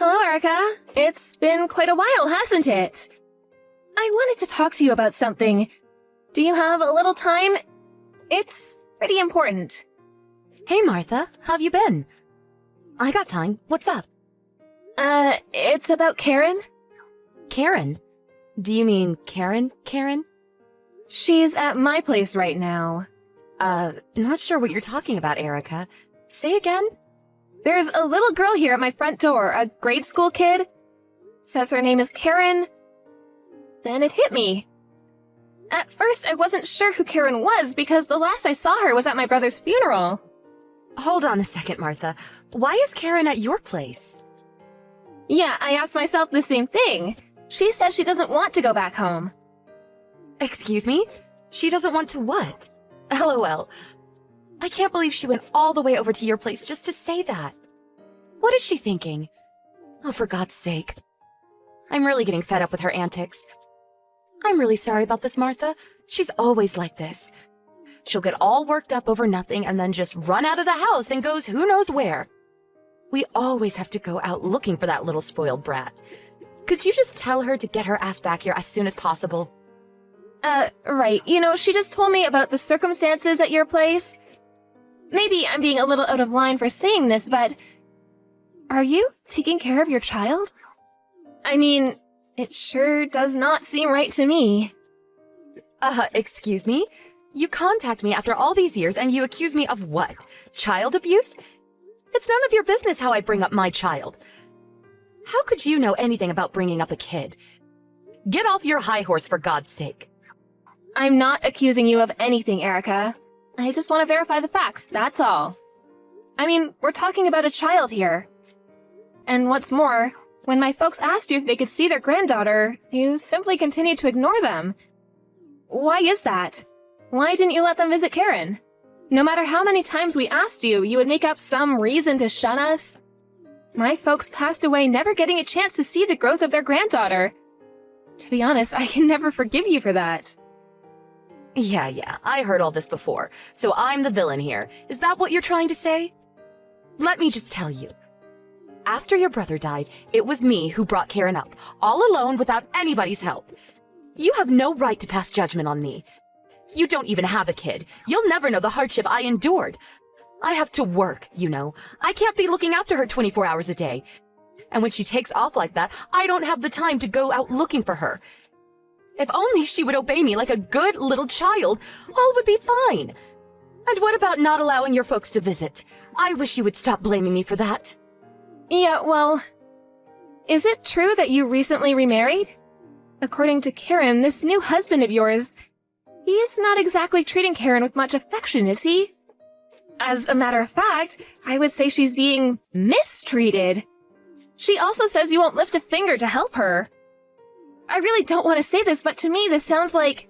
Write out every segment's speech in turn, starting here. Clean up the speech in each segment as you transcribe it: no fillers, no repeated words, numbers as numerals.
Hello, Erica. It's been quite a while, hasn't it? I wanted to talk to you about something. Do you have a little time? It's pretty important. Hey, Martha. How've you been? I got time. What's up? It's about Karen. Karen? Do you mean Karen? She's at my place right now. Not sure what you're talking about, Erica. Say again? There's a little girl here at my front door, a grade school kid. Says her name is Karen. Then it hit me. At first, I wasn't sure who Karen was because the last I saw her was at my brother's funeral. Hold on a second, Martha. Why is Karen at your place? Yeah, I asked myself the same thing. She says she doesn't want to go back home. Excuse me? She doesn't want to what? LOL. I can't believe she went all the way over to your place just to say that. What is she thinking? Oh, for God's sake. I'm really getting fed up with her antics. I'm really sorry about this, Martha. She's always like this. She'll get all worked up over nothing and then just run out of the house and goes who knows where. We always have to go out looking for that little spoiled brat. Could you just tell her to get her ass back here as soon as possible? Right. You know, she just told me about the circumstances at your place. Maybe I'm being a little out of line for saying this, but are you taking care of your child? I mean, it sure does not seem right to me. Excuse me? You contact me after all these years and you accuse me of what? Child abuse? It's none of your business how I bring up my child. How could you know anything about bringing up a kid? Get off your high horse for God's sake. I'm not accusing you of anything, Erica. I just want to verify the facts, that's all. I mean, we're talking about a child here. And what's more, when my folks asked you if they could see their granddaughter, you simply continued to ignore them. Why is that? Why didn't you let them visit Karen? No matter how many times we asked you, you would make up some reason to shun us. My folks passed away never getting a chance to see the growth of their granddaughter. To be honest, I can never forgive you for that. Yeah, I heard all this before, so I'm the villain here. Is that what you're trying to say? Let me just tell you. After your brother died, it was me who brought Karen up, all alone without anybody's help. You have no right to pass judgment on me. You don't even have a kid. You'll never know the hardship I endured. I have to work, you know. I can't be looking after her 24 hours a day. And when she takes off like that, I don't have the time to go out looking for her. If only she would obey me like a good little child, all would be fine. And what about not allowing your folks to visit? I wish you would stop blaming me for that. Yeah, well, is it true that you recently remarried? According to Karen, this new husband of yours, he's not exactly treating Karen with much affection, is he? As a matter of fact, I would say she's being mistreated. She also says you won't lift a finger to help her. I really don't want to say this, but to me this sounds like...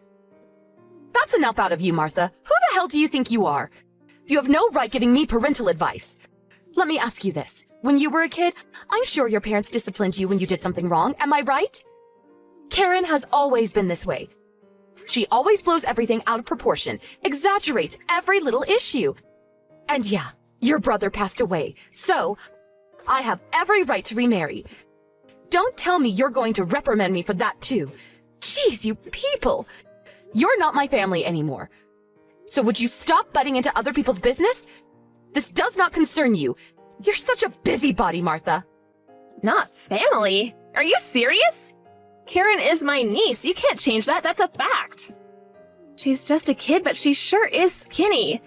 That's enough out of you, Martha. Who the hell do you think you are? You have no right giving me parental advice. Let me ask you this. When you were a kid, I'm sure your parents disciplined you when you did something wrong, am I right? Karen has always been this way. She always blows everything out of proportion, exaggerates every little issue. And yeah, your brother passed away, so I have every right to remarry. Don't tell me you're going to reprimand me for that too. Jeez, you people! You're not my family anymore. So would you stop butting into other people's business? This does not concern you. You're such a busybody, Martha. Not family? Are you serious? Karen is my niece. You can't change that. That's a fact. She's just a kid, but she sure is skinny.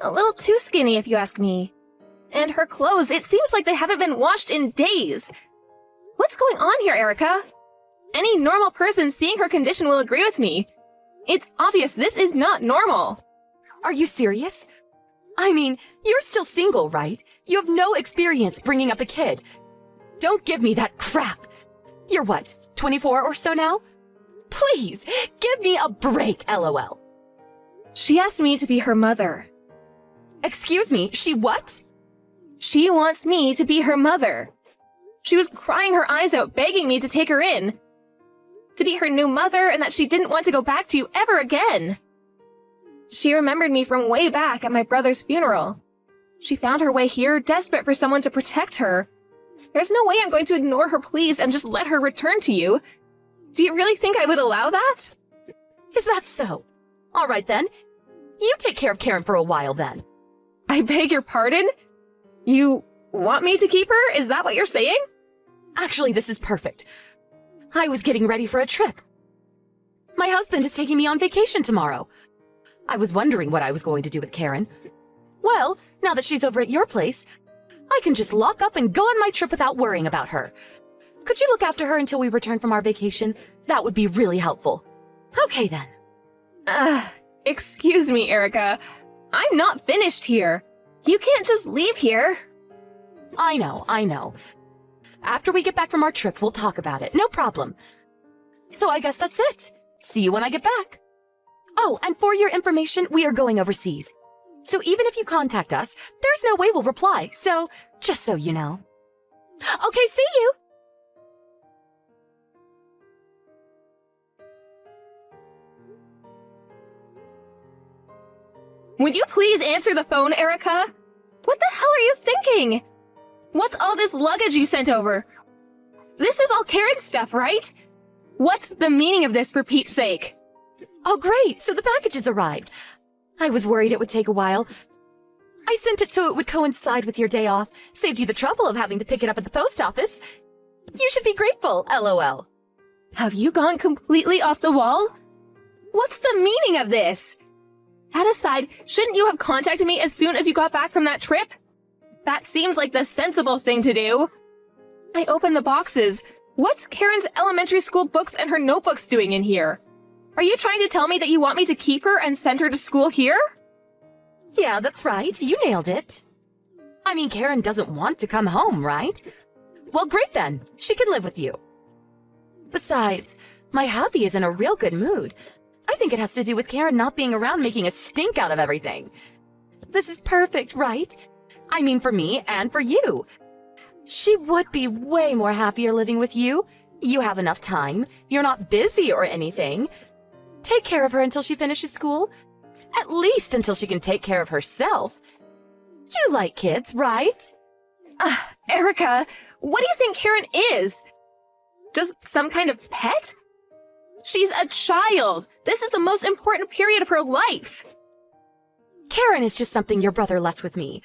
A little too skinny, if you ask me. And her clothes, it seems like they haven't been washed in days. What's going on here, Erica? Any normal person seeing her condition will agree with me. It's obvious this is not normal. Are you serious? I mean, you're still single, right? You have no experience bringing up a kid. Don't give me that crap. You're what, 24 or so now? Please, give me a break, LOL. She asked me to be her mother. Excuse me, she what? She wants me to be her mother. She was crying her eyes out, begging me to take her in. To be her new mother, and that she didn't want to go back to you ever again. She remembered me from way back at my brother's funeral. She found her way here, desperate for someone to protect her. There's no way I'm going to ignore her pleas and just let her return to you. Do you really think I would allow that? Is that so? All right then. You take care of Karen for a while then. I beg your pardon? You want me to keep her? Is that what you're saying? Actually, this is perfect. I was getting ready for a trip. My husband is taking me on vacation tomorrow. I was wondering what I was going to do with Karen. Well, now that she's over at your place, I can just lock up and go on my trip without worrying about her. Could you look after her until we return from our vacation? That would be really helpful. Okay then. Excuse me, Erica. I'm not finished here. You can't just leave here. I know. After we get back from our trip, we'll talk about it. No problem. So I guess that's it. See you when I get back. Oh, and for your information, we are going overseas. So even if you contact us, there's no way we'll reply. So, just so you know. Okay, see you! Would you please answer the phone, Erica? What the hell are you thinking? What's all this luggage you sent over? This is all Karen's stuff, right? What's the meaning of this, for Pete's sake? Oh, great! So the package has arrived. I was worried it would take a while. I sent it so it would coincide with your day off. Saved you the trouble of having to pick it up at the post office. You should be grateful, LOL. Have you gone completely off the wall? What's the meaning of this? That aside, shouldn't you have contacted me as soon as you got back from that trip? That seems like the sensible thing to do. I opened the boxes. What's Karen's elementary school books and her notebooks doing in here? Are you trying to tell me that you want me to keep her and send her to school here? Yeah, that's right. You nailed it. I mean, Karen doesn't want to come home, right? Well, great then. She can live with you. Besides, my hubby is in a real good mood. I think it has to do with Karen not being around making a stink out of everything. This is perfect, right? I mean, for me and for you. She would be way more happier living with you. You have enough time. You're not busy or anything. Take care of her until she finishes school. At least until she can take care of herself. You like kids, right? Erica, what do you think Karen is? Just some kind of pet? She's a child. This is the most important period of her life. Karen is just something your brother left with me.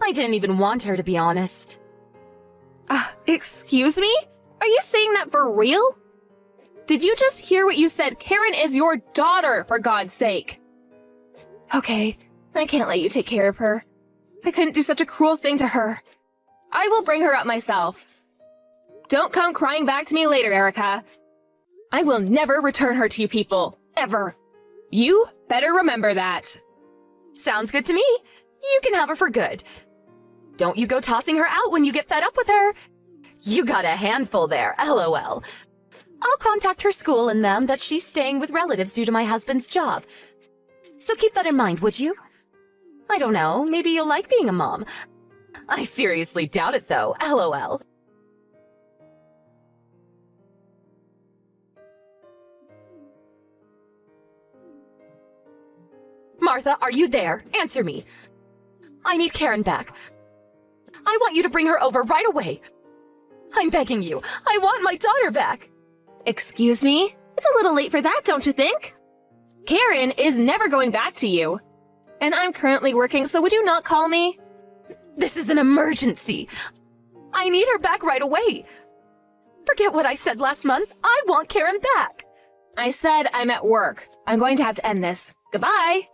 I didn't even want her, to be honest. Excuse me? Are you saying that for real? Did you just hear what you said? Karen is your daughter, for God's sake. Okay, I can't let you take care of her. I couldn't do such a cruel thing to her. I will bring her up myself. Don't come crying back to me later, Erica. I will never return her to you people, ever. You better remember that. Sounds good to me. You can have her for good. Don't you go tossing her out when you get fed up with her. You got a handful there, LOL. I'll contact her school and them that she's staying with relatives due to my husband's job. So keep that in mind, would you? I don't know, maybe you'll like being a mom. I seriously doubt it though, LOL. Martha, are you there? Answer me. I need Karen back. I want you to bring her over right away. I'm begging you. I want my daughter back. Excuse me? It's a little late for that, don't you think? Karen is never going back to you. And I'm currently working, so would you not call me? This is an emergency. I need her back right away. Forget what I said last month. I want Karen back. I said I'm at work. I'm going to have to end this. Goodbye.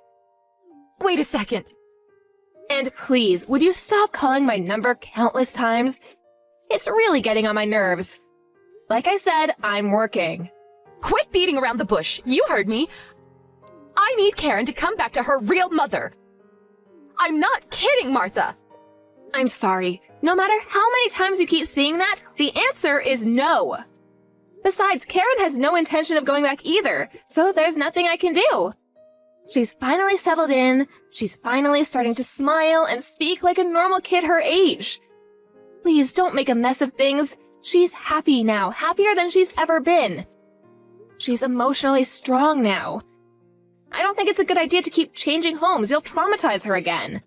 Wait a second. And please, would you stop calling my number countless times? It's really getting on my nerves. Like I said, I'm working. Quit beating around the bush. You heard me. I need Karen to come back to her real mother. I'm not kidding, Martha. I'm sorry. No matter how many times you keep saying that, the answer is no. Besides, Karen has no intention of going back either, so there's nothing I can do. She's finally settled in, she's finally starting to smile and speak like a normal kid her age. Please don't make a mess of things. She's happy now, happier than she's ever been. She's emotionally strong now. I don't think it's a good idea to keep changing homes. You'll traumatize her again.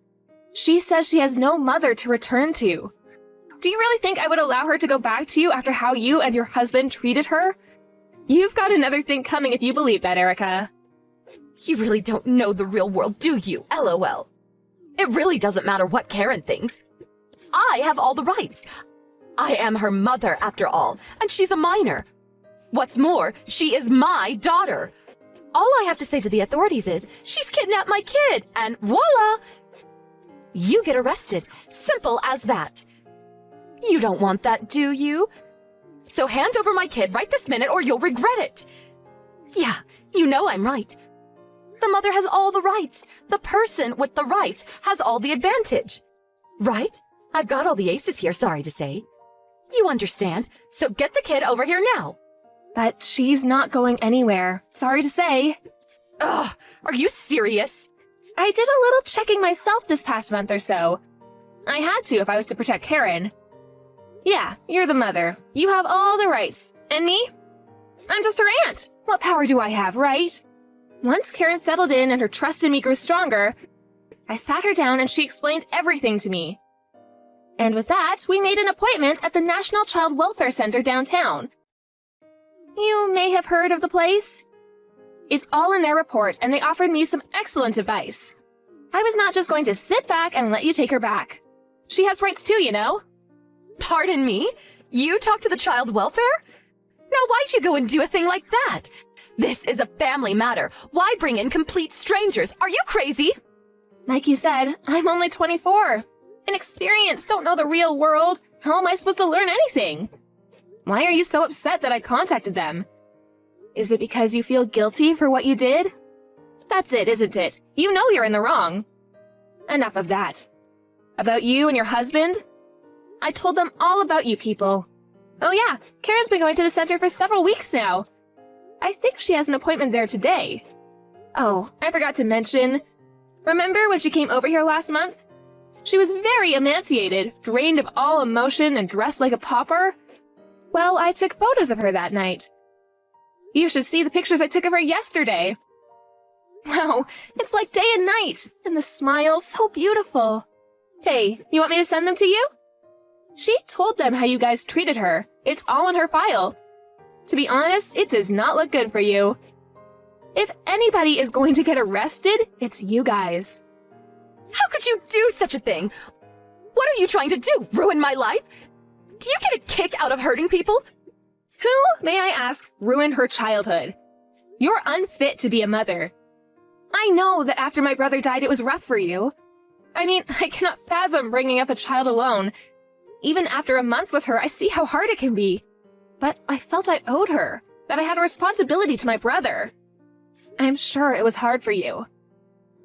She says she has no mother to return to. Do you really think I would allow her to go back to you after how you and your husband treated her? You've got another thing coming if you believe that, Erica. You really don't know the real world, do you? LOL. It really doesn't matter what Karen thinks. I have all the rights. I am her mother, after all, and she's a minor. What's more, she is my daughter. All I have to say to the authorities is, she's kidnapped my kid, and voila! You get arrested. Simple as that. You don't want that, do you? So hand over my kid right this minute or you'll regret it. Yeah, you know I'm right. The mother has all the rights. The person with the rights has all the advantage. Right? I've got all the aces here, sorry to say. You understand, so get the kid over here now. But she's not going anywhere. Sorry to say. Ugh, are you serious? I did a little checking myself this past month or so. I had to if I was to protect Karen. Yeah, you're the mother. You have all the rights. And me? I'm just her aunt. What power do I have, right? Once Karen settled in and her trust in me grew stronger, I sat her down and she explained everything to me. And with that, we made an appointment at the National Child Welfare Center downtown. You may have heard of the place. It's all in their report, and they offered me some excellent advice. I was not just going to sit back and let you take her back. She has rights too, you know. Pardon me? You talk to the child welfare? Now why'd you go and do a thing like that? This is a family matter. Why bring in complete strangers? Are you crazy? Like you said, I'm only 24. Inexperienced, don't know the real world. How am I supposed to learn anything? Why are you so upset that I contacted them? Is it because you feel guilty for what you did? That's it, isn't it? You know you're in the wrong. Enough of that. About you and your husband? I told them all about you people. Oh yeah, Karen's been going to the center for several weeks now. I think she has an appointment there today. Oh, I forgot to mention. Remember when she came over here last month? She was very emaciated, drained of all emotion and dressed like a pauper. Well, I took photos of her that night. You should see the pictures I took of her yesterday. Wow, it's like day and night, and the smile so beautiful. Hey, you want me to send them to you? She told them how you guys treated her. It's all in her file. To be honest, it does not look good for you. If anybody is going to get arrested, it's you guys. How could you do such a thing? What are you trying to do? Ruin my life? Do you get a kick out of hurting people? Who, may I ask, ruined her childhood? You're unfit to be a mother. I know that after my brother died, it was rough for you. I mean, I cannot fathom bringing up a child alone. Even after a month with her, I see how hard it can be. But I felt I owed her, that I had a responsibility to my brother. I'm sure it was hard for you.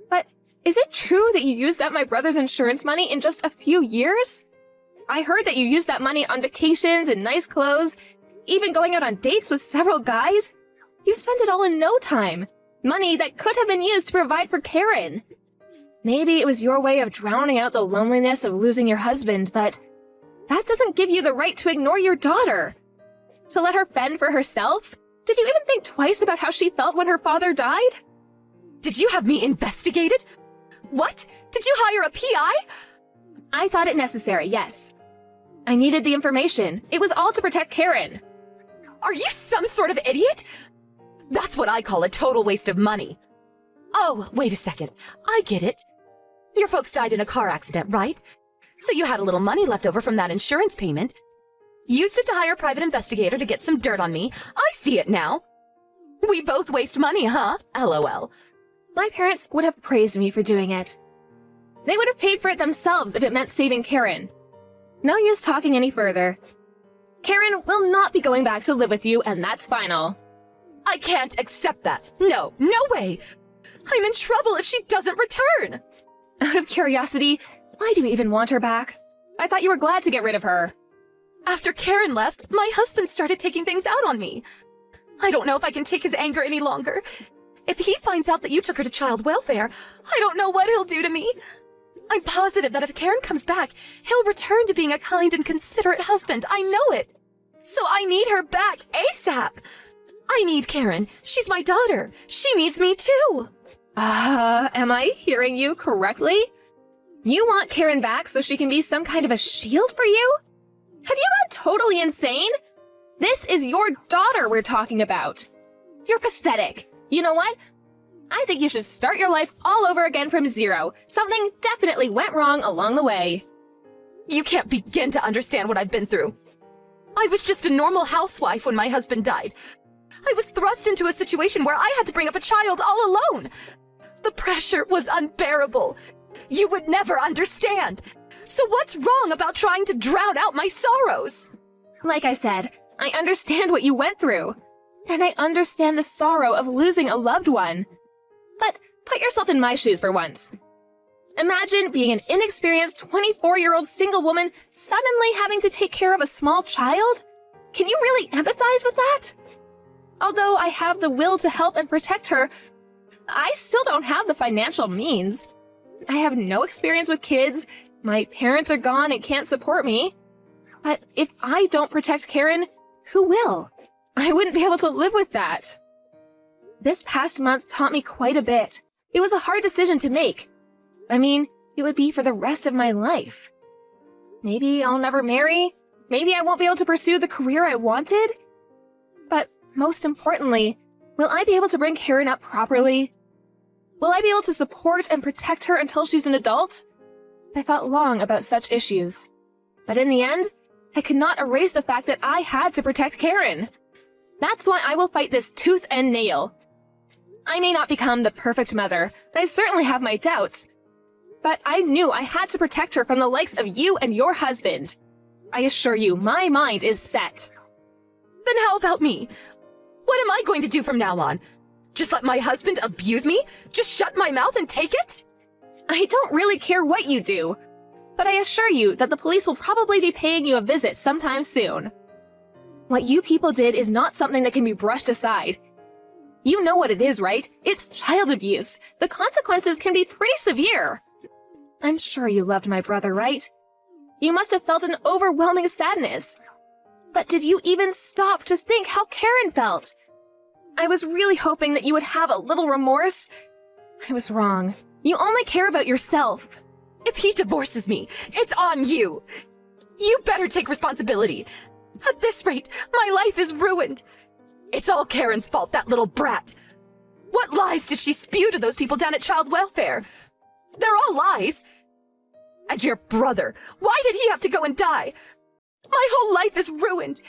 But is it true that you used up my brother's insurance money in just a few years? I heard that you used that money on vacations and nice clothes, even going out on dates with several guys. You spent it all in no time. Money that could have been used to provide for Karen. Maybe it was your way of drowning out the loneliness of losing your husband, but that doesn't give you the right to ignore your daughter. To let her fend for herself? Did you even think twice about how she felt when her father died? Did you have me investigated? What? Did you hire a PI? I thought it necessary, yes. I needed the information. It was all to protect Karen. Are you some sort of idiot? That's what I call a total waste of money. Oh, wait a second. I get it. Your folks died in a car accident, right? So you had a little money left over from that insurance payment. Used it to hire a private investigator to get some dirt on me. I see it now. We both waste money, huh? LOL. My parents would have praised me for doing it. They would have paid for it themselves if it meant saving Karen. No use talking any further. Karen will not be going back to live with you, and that's final. I can't accept that. No, no way. I'm in trouble if she doesn't return. Out of curiosity, why do you even want her back? I thought you were glad to get rid of her. After Karen left, my husband started taking things out on me. I don't know if I can take his anger any longer. If he finds out that you took her to child welfare, I don't know what he'll do to me. I'm positive that if Karen comes back, he'll return to being a kind and considerate husband. I know it. So I need her back ASAP. I need Karen. She's my daughter. She needs me too. Am I hearing you correctly? You want Karen back so she can be some kind of a shield for you? Have you gone totally insane? This is your daughter we're talking about. You're pathetic. You know what? I think you should start your life all over again from zero. Something definitely went wrong along the way. You can't begin to understand what I've been through. I was just a normal housewife when my husband died. I was thrust into a situation where I had to bring up a child all alone. The pressure was unbearable. You would never understand. So what's wrong about trying to drown out my sorrows? Like I said, I understand what you went through. And I understand the sorrow of losing a loved one. But put yourself in my shoes for once. Imagine being an inexperienced 24-year-old single woman suddenly having to take care of a small child? Can you really empathize with that? Although I have the will to help and protect her, I still don't have the financial means. I have no experience with kids, my parents are gone and can't support me. But if I don't protect Karen, who will? I wouldn't be able to live with that. This past month taught me quite a bit. It was a hard decision to make. I mean, it would be for the rest of my life. Maybe I'll never marry. Maybe I won't be able to pursue the career I wanted. But most importantly, will I be able to bring Karen up properly? Will I be able to support and protect her until she's an adult? I thought long about such issues. But in the end, I could not erase the fact that I had to protect Karen. That's why I will fight this tooth and nail. I may not become the perfect mother, I certainly have my doubts. But I knew I had to protect her from the likes of you and your husband. I assure you, my mind is set. Then how about me? What am I going to do from now on? Just let my husband abuse me? Just shut my mouth and take it? I don't really care what you do, but I assure you that the police will probably be paying you a visit sometime soon. What you people did is not something that can be brushed aside. You know what it is, right? It's child abuse. The consequences can be pretty severe. I'm sure you loved my brother, right? You must have felt an overwhelming sadness. But did you even stop to think how Karen felt? I was really hoping that you would have a little remorse. I was wrong. You only care about yourself. If he divorces me, it's on you. You better take responsibility. At this rate, my life is ruined. It's all Karen's fault, that little brat. What lies did she spew to those people down at child welfare? They're all lies. And your brother, why did he have to go and die? My whole life is ruined.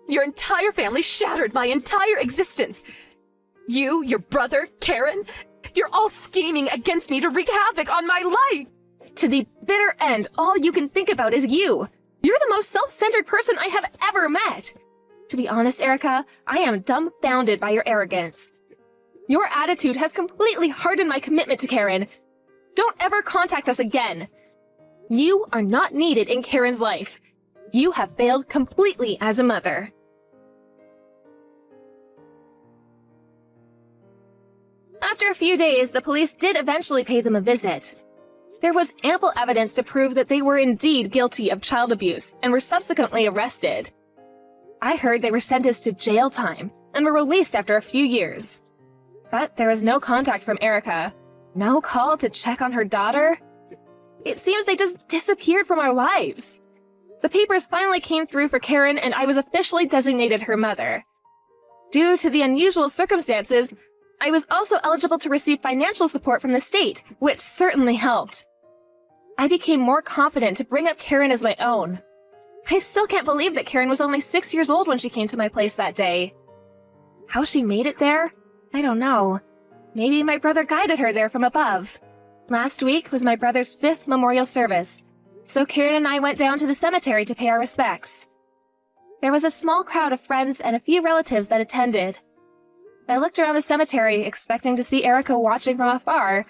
Your entire family shattered my entire existence. You, your brother, Karen, you're all scheming against me to wreak havoc on my life. To the bitter end, all you can think about is you. You're the most self-centered person I have ever met. To be honest, Erica, I am dumbfounded by your arrogance. Your attitude has completely hardened my commitment to Karen. Don't ever contact us again. You are not needed in Karen's life. You have failed completely as a mother. After a few days, the police did eventually pay them a visit. There was ample evidence to prove that they were indeed guilty of child abuse and were subsequently arrested. I heard they were sentenced to jail time and were released after a few years. But there was no contact from Erica. No call to check on her daughter. It seems they just disappeared from our lives. The papers finally came through for Karen and I was officially designated her mother. Due to the unusual circumstances, I was also eligible to receive financial support from the state, which certainly helped. I became more confident to bring up Karen as my own. I still can't believe that Karen was only 6 years old when she came to my place that day. How she made it there? I don't know. Maybe my brother guided her there from above. Last week was my brother's 5th memorial service, so Karen and I went down to the cemetery to pay our respects. There was a small crowd of friends and a few relatives that attended. I looked around the cemetery expecting to see Erica watching from afar,